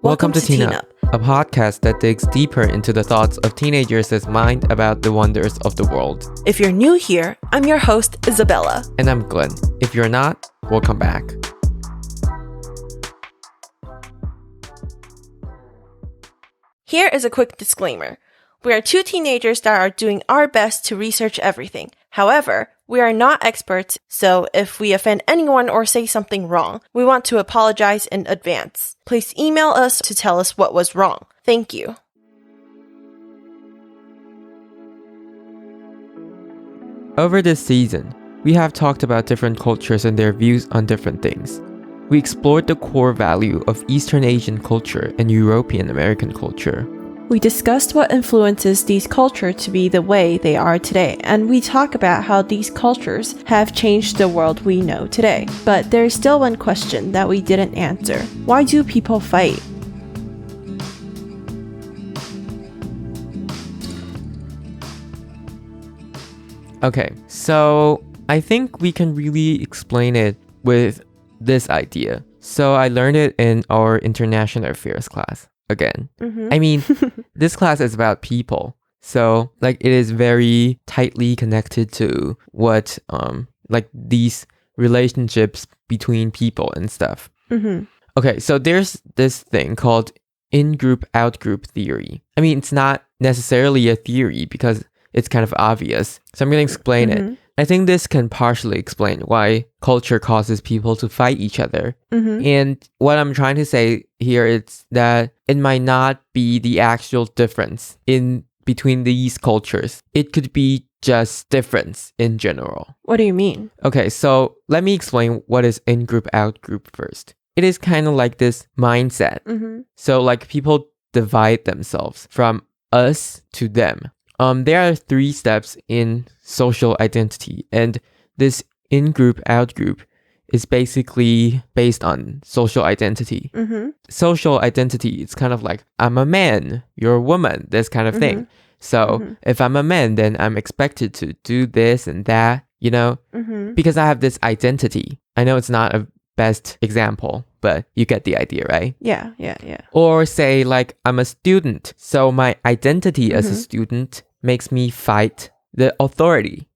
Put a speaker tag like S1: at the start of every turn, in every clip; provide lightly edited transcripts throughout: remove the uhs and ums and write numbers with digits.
S1: Welcome to Teen Up, a podcast that digs deeper into the thoughts of teenagers' mind about the wonders of the world.
S2: If you're new here, I'm your host, Isabella.
S1: And I'm Glenn. If you're not, welcome back.
S2: Here is a quick disclaimer. We are two teenagers that are doing our best to research everything. However, we are not experts, so if we offend anyone or say something wrong, we want to apologize in advance. Please email us to tell us what was wrong. Thank you.
S1: Over this season, we have talked about different cultures and their views on different things. We explored the core value of Eastern Asian culture and European American culture.
S2: We discussed what influences these cultures to be the way they are today, and we talk about how these cultures have changed the world we know today. But there is still one question that we didn't answer. Why do people fight?
S1: Okay, so I think we can really explain it with this idea. So I learned it in our international affairs class. Again. I mean, this class is about people. So, like, it is very tightly connected to what, these relationships between people and stuff. Okay, so there's this thing called in-group, out-group theory. I mean, it's not necessarily a theory because it's kind of obvious. So I'm going to explain it. I think this can partially explain why culture causes people to fight each other. And what I'm trying to say here is that it might not be the actual difference in between these cultures. It could be just difference in general.
S2: What do you mean?
S1: Okay, so let me explain what is in-group, out-group first. It is kind of like this mindset. So like people divide themselves from us to them. There are 3 steps in social identity, and this in-group, out-group is basically based on social identity. Social identity, it's kind of like, I'm a man, you're a woman, this kind of thing. So if I'm a man, then I'm expected to do this and that, you know, because I have this identity. I know it's not a best example, but you get the idea, right?
S2: Yeah.
S1: Or say like, I'm a student, so my identity as a student makes me fight the authority.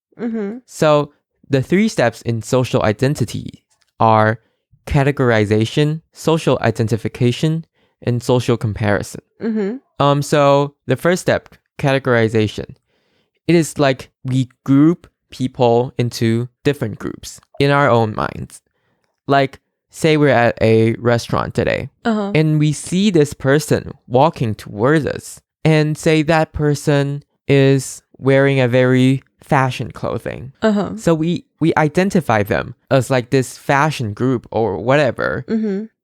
S1: So the 3 steps in social identity are categorization, social identification, and social comparison. So the first step, categorization, it is like we group people into different groups in our own minds. Like, say we're at a restaurant today, and we see this person walking towards us, and say that person is wearing a very fashion clothing. So we identify them as like this fashion group or whatever.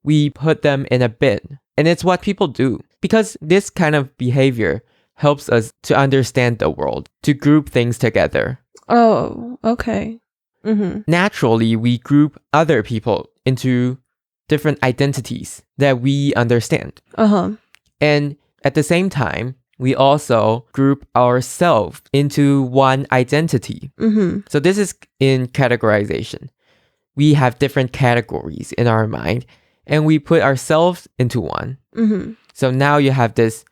S1: We put them in a bin. And it's what people do. Because this kind of behavior helps us to understand the world, to group things together.
S2: Oh, okay.
S1: Naturally, we group other people into different identities that we understand. And at the same time, we also group ourselves into one identity. So this is in categorization. We have different categories in our mind, and we put ourselves into one. So now you have this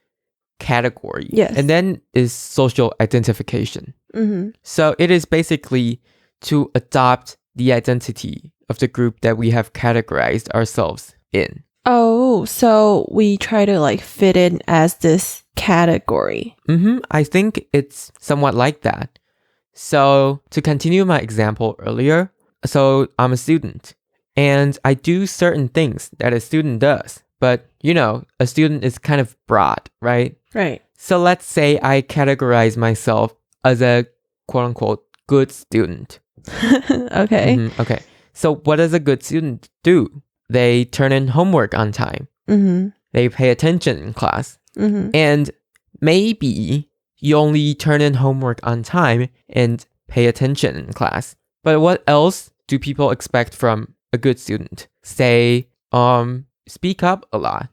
S1: category.
S2: Yes.
S1: And then is social identification. So it is basically to adopt the identity of the group that we have categorized ourselves in.
S2: Oh, so we try to like fit in as this category.
S1: I think it's somewhat like that. So to continue my example earlier, so I'm a student and I do certain things that a student does. But, you know, a student is kind of broad, right?
S2: Right.
S1: So let's say I categorize myself as a quote unquote good student.
S2: Okay.
S1: Okay. So what does a good student do? They turn in homework on time. They pay attention in class. And maybe you only turn in homework on time and pay attention in class. But what else do people expect from a good student? Say, speak up a lot.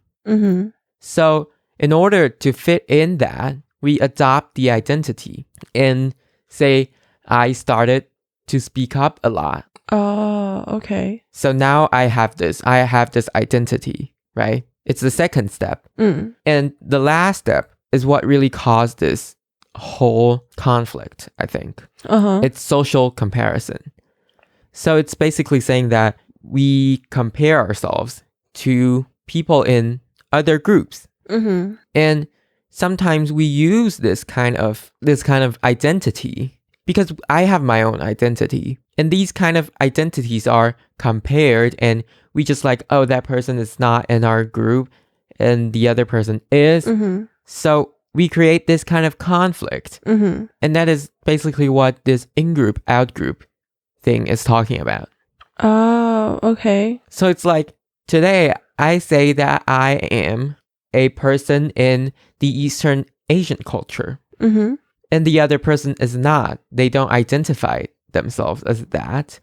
S1: So in order to fit in that, we adopt the identity and say, I started to speak up a lot.
S2: Oh, okay.
S1: So now I have this identity, right? It's the second step. And the last step is what really caused this whole conflict, I think. It's social comparison. So it's basically saying that we compare ourselves to people in other groups. And sometimes we use this kind of identity, because I have my own identity. And these kind of identities are compared, and we just like, oh, that person is not in our group and the other person is. So we create this kind of conflict. And that is basically what this in-group, out-group thing is talking about.
S2: Oh, okay.
S1: So it's like, today I say that I am a person in the Eastern Asian culture. And the other person is not. They don't identify themselves as that.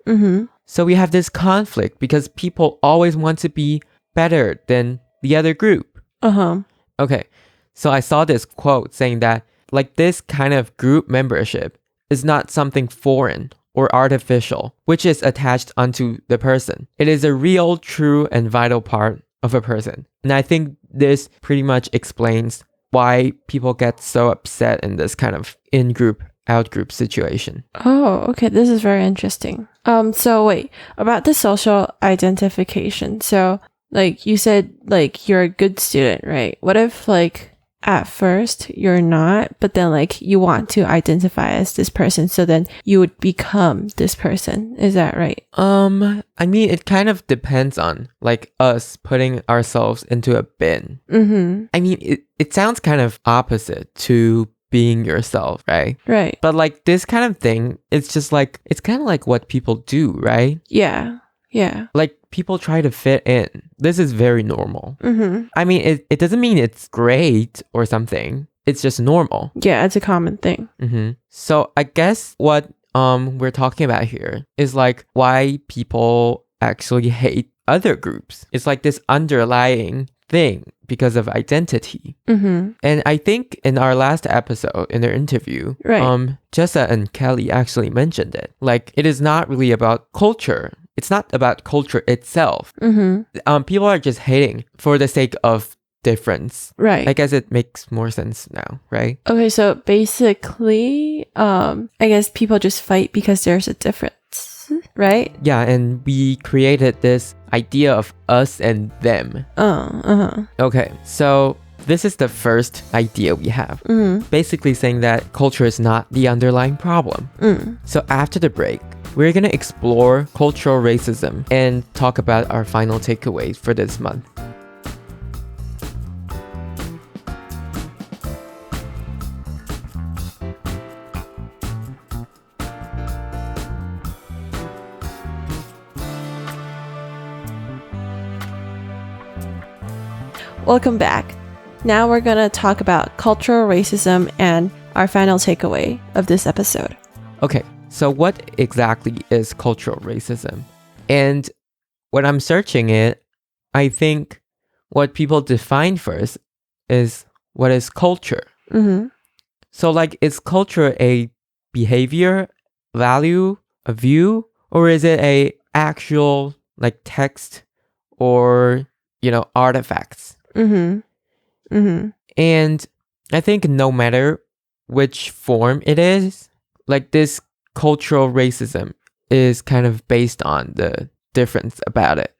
S1: So we have this conflict because people always want to be better than the other group. Okay, so I saw this quote saying that like this kind of group membership is not something foreign or artificial, which is attached onto the person. It is a real, true, and vital part of a person. And I think this pretty much explains why people get so upset in this kind of in-group, out-group situation.
S2: Oh, okay. This is very interesting. So wait, about the social identification. So like you said, like you're a good student, right? What if like at first you're not, but then like you want to identify as this person, so then you would become this person. Is that right?
S1: I mean, it kind of depends on like us putting ourselves into a bin. I mean, it sounds kind of opposite to being yourself, right?
S2: Right.
S1: But like this kind of thing, it's just like, it's kind of like what people do, right?
S2: Yeah.
S1: Like people try to fit in. This is very normal. I mean, it doesn't mean it's great or something. It's just normal.
S2: Yeah, it's a common thing.
S1: So I guess what we're talking about here is like why people actually hate other groups. It's like this underlying thing because of identity. And I think in our last episode, in their interview,
S2: Right.
S1: Jessa and Kelly actually mentioned it. Like, it is not really about culture. It's not about culture itself. People are just hating for the sake of difference.
S2: Right.
S1: I guess it makes more sense now, right?
S2: Okay, so basically, I guess people just fight because there's a difference, right?
S1: Yeah, and we created this idea of us and them. Okay, so this is the first idea we have. Basically saying that culture is not the underlying problem. So after the break, we're going to explore cultural racism and talk about our final takeaways for this month.
S2: Welcome back. Now we're going to talk about cultural racism and our final takeaway of this episode.
S1: Okay, so what exactly is cultural racism? And when I'm searching it, I think what people define first is what is culture. So like, is culture a behavior, value, a view, or is it a actual like text or, artifacts? And I think no matter which form it is, like this cultural racism is kind of based on the difference about it.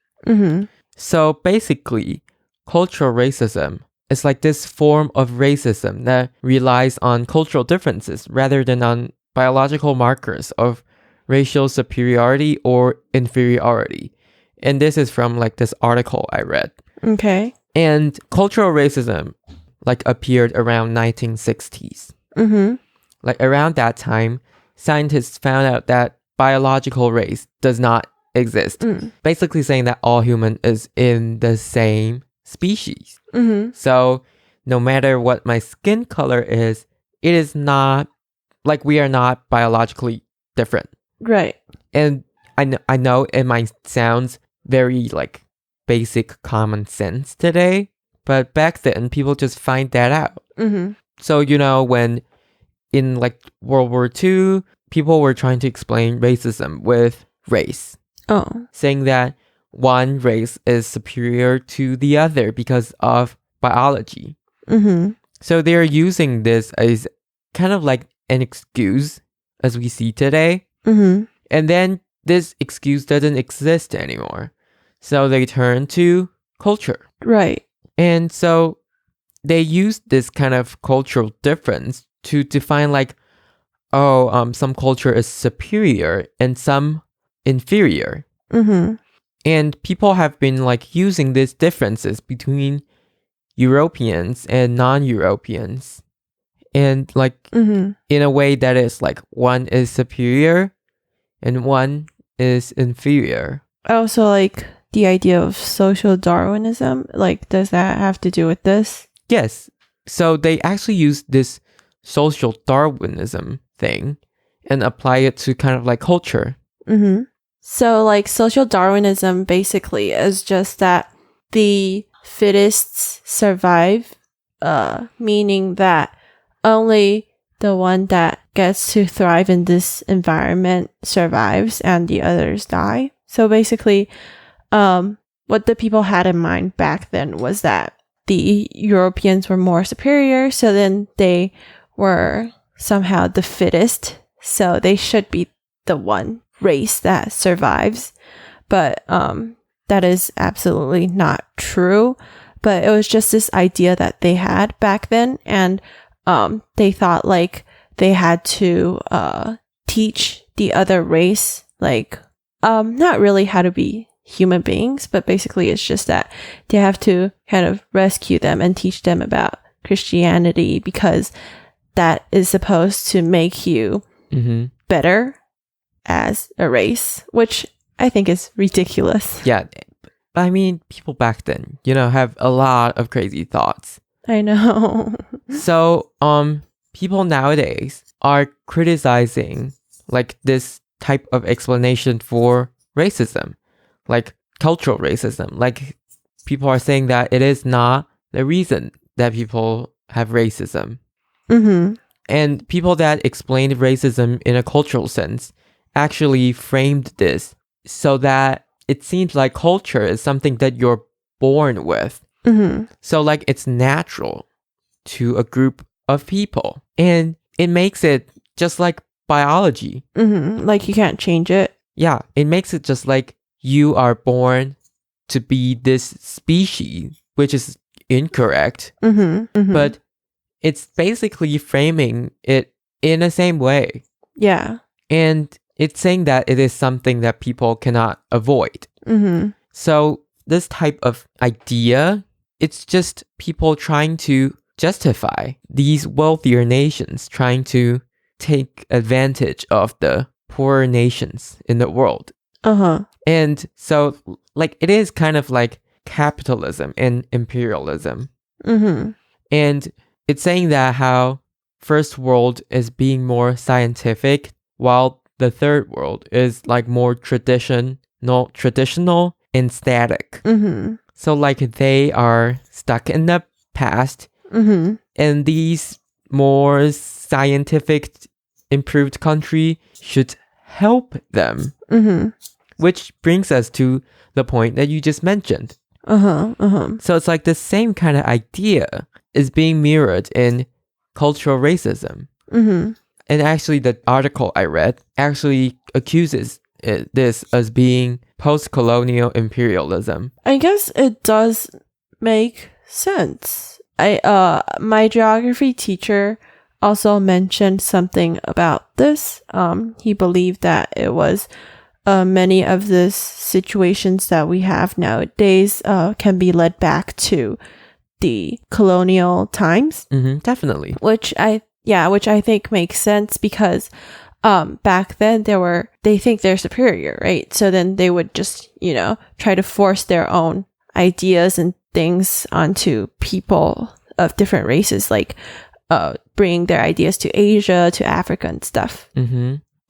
S1: So basically, cultural racism is like this form of racism that relies on cultural differences rather than on biological markers of racial superiority or inferiority. And this is from like this article I read.
S2: Okay.
S1: And cultural racism like appeared around 1960s. Like around that time, scientists found out that biological race does not exist. Basically saying that all human is in the same species. So no matter what my skin color is, it is not like we are not biologically different.
S2: Right.
S1: And I know it might sound very like basic common sense today, but back then people just find that out. So, when in like World War II, people were trying to explain racism with race.
S2: Oh.
S1: Saying that one race is superior to the other because of biology. So they're using this as kind of like an excuse as we see today. And then this excuse doesn't exist anymore. So they turn to culture.
S2: Right.
S1: And so they use this kind of cultural difference to define like, some culture is superior and some inferior. And people have been like using these differences between Europeans and non-Europeans. And like in a way that is like one is superior and one is inferior.
S2: Oh, so like the idea of social Darwinism, like does that have to do with this?
S1: Yes. So they actually use this social Darwinism thing and apply it to kind of like culture.
S2: So like social Darwinism basically is just that the fittest survive, meaning that only the one that gets to thrive in this environment survives and the others die. So basically, what the people had in mind back then was that the Europeans were more superior, so then they were somehow the fittest, so they should be the one race that survives. But that is absolutely not true. But it was just this idea that they had back then, and they thought like they had to teach the other race like not really how to be human beings, but basically it's just that they have to kind of rescue them and teach them about Christianity because that is supposed to make you better as a race, which I think is ridiculous.
S1: Yeah. I mean, people back then, have a lot of crazy thoughts.
S2: I know.
S1: So, people nowadays are criticizing like this type of explanation for racism, like cultural racism. Like people are saying that it is not the reason that people have racism. And people that explained racism in a cultural sense actually framed this so that it seems like culture is something that you're born with. So like it's natural to a group of people. And it makes it just like biology.
S2: Like you can't change it.
S1: Yeah, it makes it just like you are born to be this species, which is incorrect. But it's basically framing it in the same way.
S2: Yeah.
S1: And it's saying that it is something that people cannot avoid. So this type of idea, it's just people trying to justify these wealthier nations trying to take advantage of the poorer nations in the world. And so like it is kind of like capitalism and imperialism. And it's saying that how first world is being more scientific while the third world is like more traditional and static. So like they are stuck in the past, and these more scientific improved country should help them. Which brings us to the point that you just mentioned. So it's like the same kind of idea is being mirrored in cultural racism. And actually the article I read actually accuses this as being post-colonial imperialism.
S2: I guess it does make sense. My geography teacher also mentioned something about this. He believed that it was many of the situations that we have nowadays can be led back to the colonial times.
S1: Definitely.
S2: Which I think makes sense because back then they think they're superior, right? So then they would just, try to force their own ideas and things onto people of different races, like bringing their ideas to Asia, to Africa and stuff.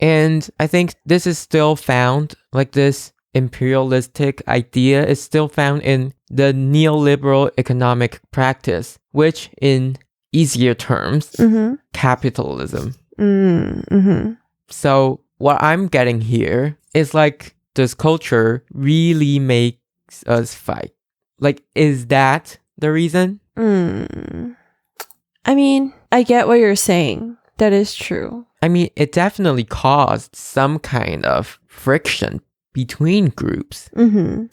S1: And I think this is still found, like this imperialistic idea is still found in the neoliberal economic practice, which in easier terms, capitalism. So what I'm getting here is like does culture really makes us fight? Like, is that the reason?
S2: I mean, I get what you're saying. That is true.
S1: I mean, it definitely caused some kind of friction between groups.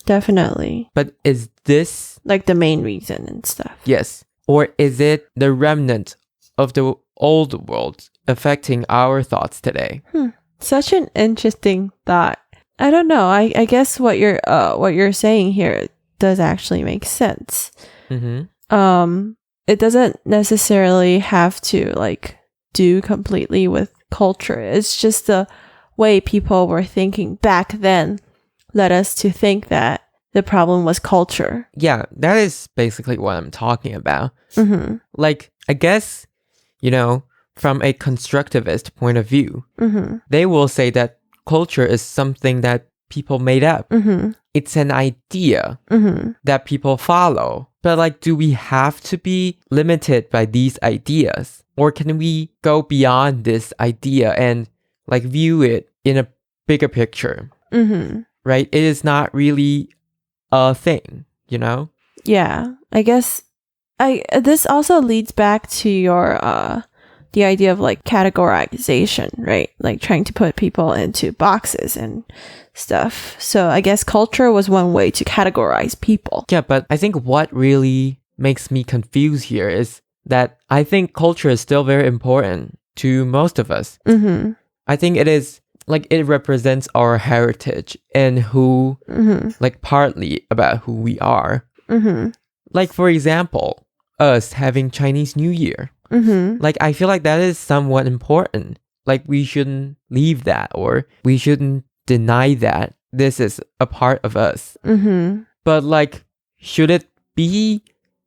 S2: Definitely.
S1: But is this...
S2: like the main reason and stuff?
S1: Yes. Or is it the remnant of the old world affecting our thoughts today?
S2: Such an interesting thought. I don't know. I guess what you're saying here does actually make sense. It doesn't necessarily have to like do completely with culture. It's just the way people were thinking back then led us to think that the problem was culture.
S1: Yeah, that is basically what I'm talking about. Like, I guess, you know, from a constructivist point of view, they will say that culture is something that people made up. It's an idea that people follow. But like, do we have to be limited by these ideas? Or can we go beyond this idea and like view it in a bigger picture? Right? It is not really a thing, you know?
S2: Yeah, I guess this also leads back to your the idea of like categorization, right? Like trying to put people into boxes and stuff. So I guess culture was one way to categorize people.
S1: Yeah, but I think what really makes me confused here is that I think culture is still very important to most of us. I think it is like it represents our heritage and who like partly about who we are. Like for example, us having Chinese New Year. Like I feel like that is somewhat important. Like we shouldn't leave that, or we shouldn't deny that this is a part of us. But like, should it be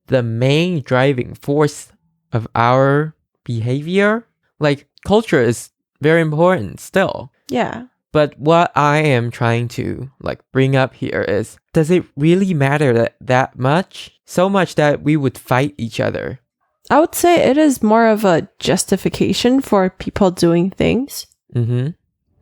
S1: the main driving force of our behavior? Like culture is very important still.
S2: Yeah.
S1: But what I am trying to like bring up here is, does it really matter that much? So much that we would fight each other?
S2: I would say it is more of a justification for people doing things.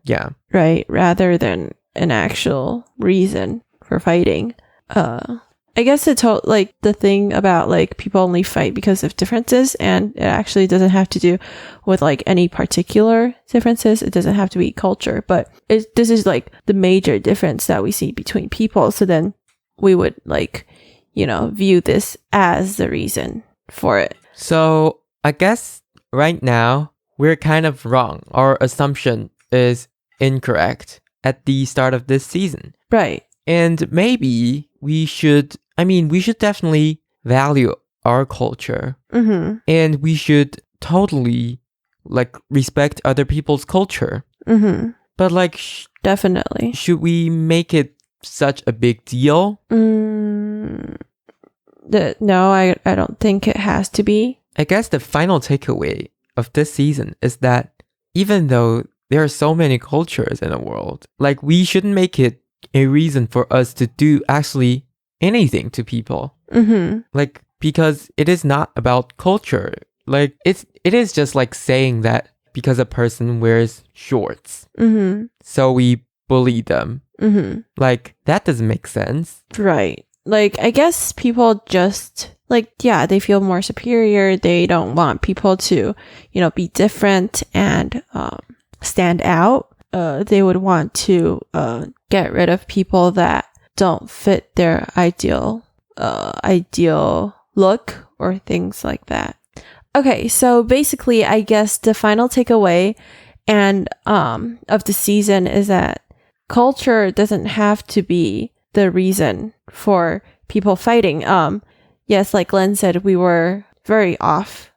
S1: Yeah.
S2: Right? Rather than an actual reason for fighting. I guess it's like the thing about like people only fight because of differences, and it actually doesn't have to do with like any particular differences. It doesn't have to be culture, but this is like the major difference that we see between people. So then we would like, you know, view this as the reason for it.
S1: So I guess right now we're kind of wrong. Our assumption is incorrect at the start of this season.
S2: Right.
S1: And maybe we should definitely value our culture. And we should totally like respect other people's culture. But like,
S2: definitely.
S1: Should we make it such a big deal?
S2: No, I don't think it has to be.
S1: I guess the final takeaway of this season is that even though there are so many cultures in the world, like we shouldn't make it a reason for us to do actually anything to people. Like, because it is not about culture. Like it is just like saying that because a person wears shorts, so we bully them. Like that doesn't make sense.
S2: Right. Like, I guess people just like, yeah, they feel more superior. They don't want people to, you know, be different and stand out. They would want to get rid of people that don't fit their ideal look or things like that. Okay, so basically, I guess the final takeaway and of the season is that culture doesn't have to be the reason for people fighting. Yes, like Glenn said, we were very off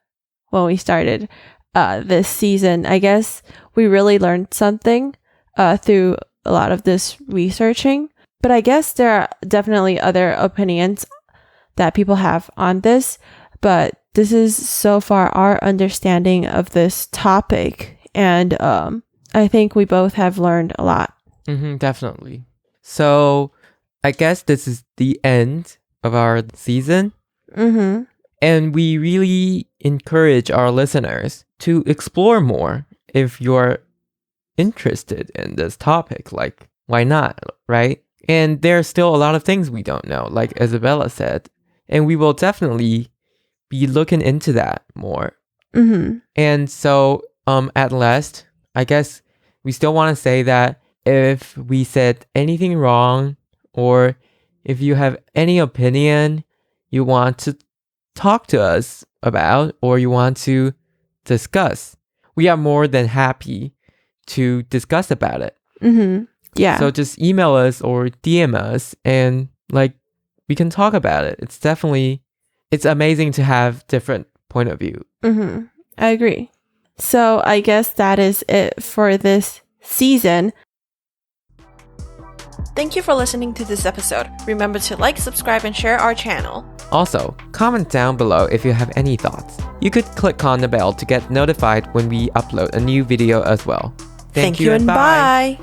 S2: when we started this season. I guess we really learned something through a lot of this researching. But I guess there are definitely other opinions that people have on this. But this is so far our understanding of this topic. And I think we both have learned a lot.
S1: Definitely. So I guess this is the end of our season. And we really encourage our listeners to explore more if you're interested in this topic. Like, why not, right? And there are still a lot of things we don't know, like Isabella said. And we will definitely be looking into that more. And so, at last, I guess we still want to say that if we said anything wrong, or if you have any opinion you want to talk to us about, or you want to discuss, we are more than happy to discuss about it.
S2: Yeah.
S1: So just email us or DM us, and like we can talk about it. It's amazing to have different point of view.
S2: I agree. So I guess that is it for this season. Thank you for listening to this episode. Remember to like, subscribe, and share our channel.
S1: Also, comment down below if you have any thoughts. You could click on the bell to get notified when we upload a new video as well.
S2: Thank you and bye.